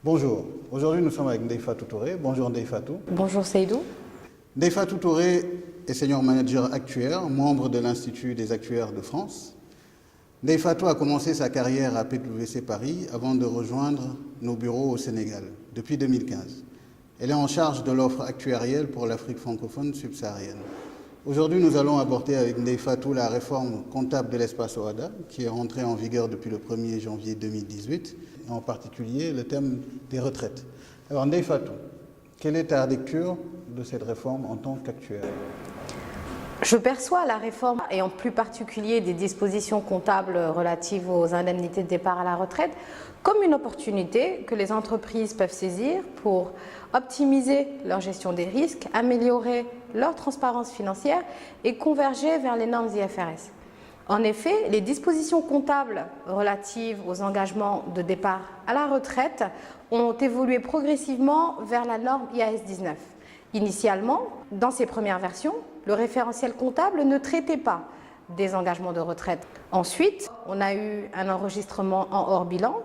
Bonjour, aujourd'hui nous sommes avec Ndeye Fatou Touré. Bonjour Ndeye Fatou. Bonjour Seydou. Ndeye Fatou Touré est senior manager actuaire, membre de l'Institut des actuaires de France. Ndeye Fatou a commencé sa carrière à PwC Paris avant de rejoindre nos bureaux au Sénégal depuis 2015. Elle est en charge de l'offre actuarielle pour l'Afrique francophone subsaharienne. Aujourd'hui, nous allons aborder avec Ndeye Fatou la réforme comptable de l'espace OHADA, qui est entrée en vigueur depuis le 1er janvier 2018, et en particulier le thème des retraites. Alors Ndeye Fatou, quelle est ta lecture de cette réforme en tant qu'actuaire? Je perçois la réforme, et en plus particulier des dispositions comptables relatives aux indemnités de départ à la retraite, comme une opportunité que les entreprises peuvent saisir pour optimiser leur gestion des risques, améliorer leur transparence financière et converger vers les normes IFRS. En effet, les dispositions comptables relatives aux engagements de départ à la retraite ont évolué progressivement vers la norme IAS 19. Initialement, dans ses premières versions, le référentiel comptable ne traitait pas des engagements de retraite. Ensuite, on a eu un enregistrement en hors bilan.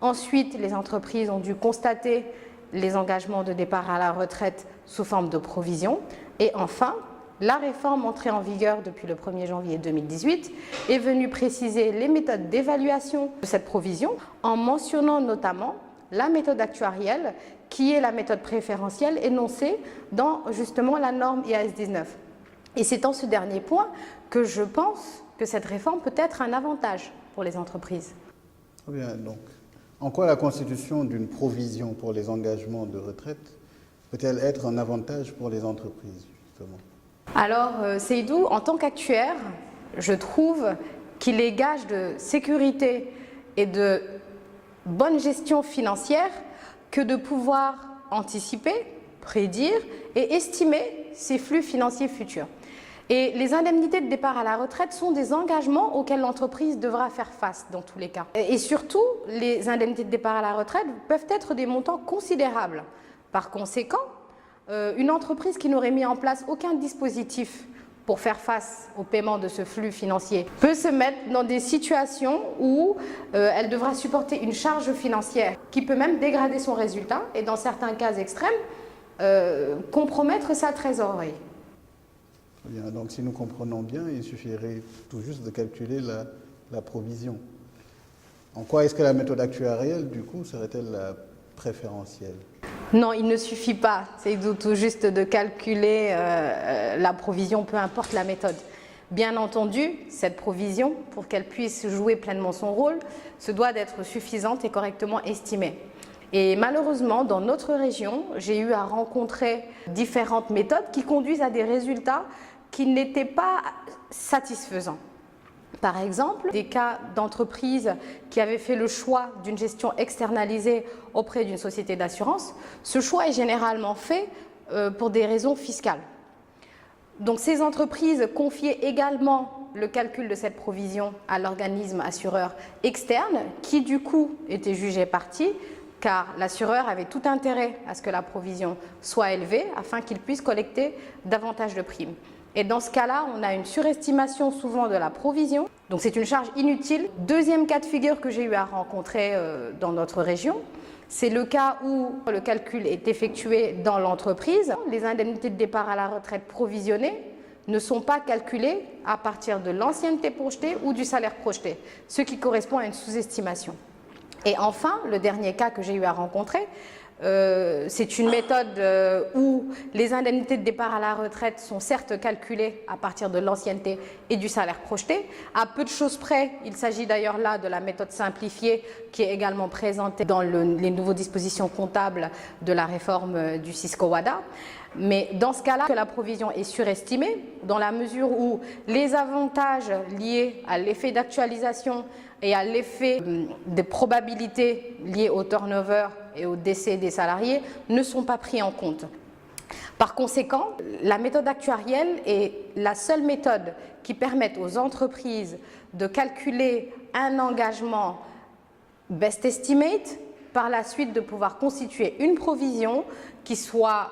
Ensuite, les entreprises ont dû constater les engagements de départ à la retraite sous forme de provision. Et enfin, la réforme entrée en vigueur depuis le 1er janvier 2018 est venue préciser les méthodes d'évaluation de cette provision en mentionnant notamment la méthode actuarielle qui est la méthode préférentielle énoncée dans justement la norme IAS 19. Et c'est en ce dernier point que je pense que cette réforme peut être un avantage pour les entreprises. Très bien, donc, en quoi la constitution d'une provision pour les engagements de retraite peut-elle être un avantage pour les entreprises, justement? Alors, Seydou, en tant qu'actuaire, je trouve qu'il est gage de sécurité et de bonne gestion financière que de pouvoir anticiper, prédire et estimer ces flux financiers futurs. Et les indemnités de départ à la retraite sont des engagements auxquels l'entreprise devra faire face dans tous les cas. Et surtout, les indemnités de départ à la retraite peuvent être des montants considérables. Par conséquent, une entreprise qui n'aurait mis en place aucun dispositif pour faire face au paiement de ce flux financier peut se mettre dans des situations où elle devra supporter une charge financière qui peut même dégrader son résultat et dans certains cas extrêmes, compromettre sa trésorerie. Bien, donc si nous comprenons bien, il suffirait tout juste de calculer la provision. En quoi est-ce que la méthode actuarielle, du coup, serait-elle la préférentielle? Non, il ne suffit pas, c'est tout juste de calculer la provision, peu importe la méthode. Bien entendu, cette provision, pour qu'elle puisse jouer pleinement son rôle, se doit d'être suffisante et correctement estimée. Et malheureusement, dans notre région, j'ai eu à rencontrer différentes méthodes qui conduisent à des résultats qui n'étaient pas satisfaisants. Par exemple, des cas d'entreprises qui avaient fait le choix d'une gestion externalisée auprès d'une société d'assurance. Ce choix est généralement fait pour des raisons fiscales. Donc ces entreprises confiaient également le calcul de cette provision à l'organisme assureur externe qui du coup était jugé partie car l'assureur avait tout intérêt à ce que la provision soit élevée afin qu'il puisse collecter davantage de primes. Et dans ce cas-là, on a une surestimation souvent de la provision, donc c'est une charge inutile. Deuxième cas de figure que j'ai eu à rencontrer dans notre région, c'est le cas où le calcul est effectué dans l'entreprise. Les indemnités de départ à la retraite provisionnées ne sont pas calculées à partir de l'ancienneté projetée ou du salaire projeté, ce qui correspond à une sous-estimation. Et enfin, le dernier cas que j'ai eu à rencontrer, c'est une méthode où les indemnités de départ à la retraite sont certes calculées à partir de l'ancienneté et du salaire projeté. À peu de choses près, il s'agit d'ailleurs là de la méthode simplifiée qui est également présentée dans les nouvelles dispositions comptables de la réforme du Cisco-WADA. Mais dans ce cas-là, la provision est surestimée dans la mesure où les avantages liés à l'effet d'actualisation et à l'effet des probabilités liées au turnover et au décès des salariés ne sont pas pris en compte. Par conséquent, la méthode actuarielle est la seule méthode qui permette aux entreprises de calculer un engagement best estimate, par la suite de pouvoir constituer une provision qui soit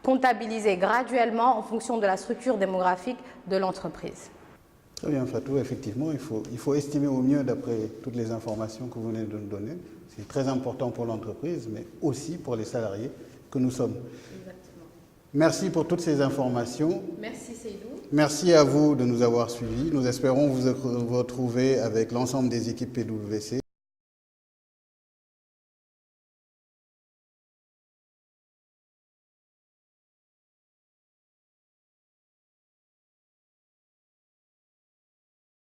comptabilisée graduellement en fonction de la structure démographique de l'entreprise. Très bien, Fatou. Effectivement, il faut estimer au mieux d'après toutes les informations que vous venez de nous donner. C'est très important pour l'entreprise, mais aussi pour les salariés que nous sommes. Exactement. Merci pour toutes ces informations. Merci Seydou. Merci à vous de nous avoir suivis. Nous espérons vous retrouver avec l'ensemble des équipes PwC.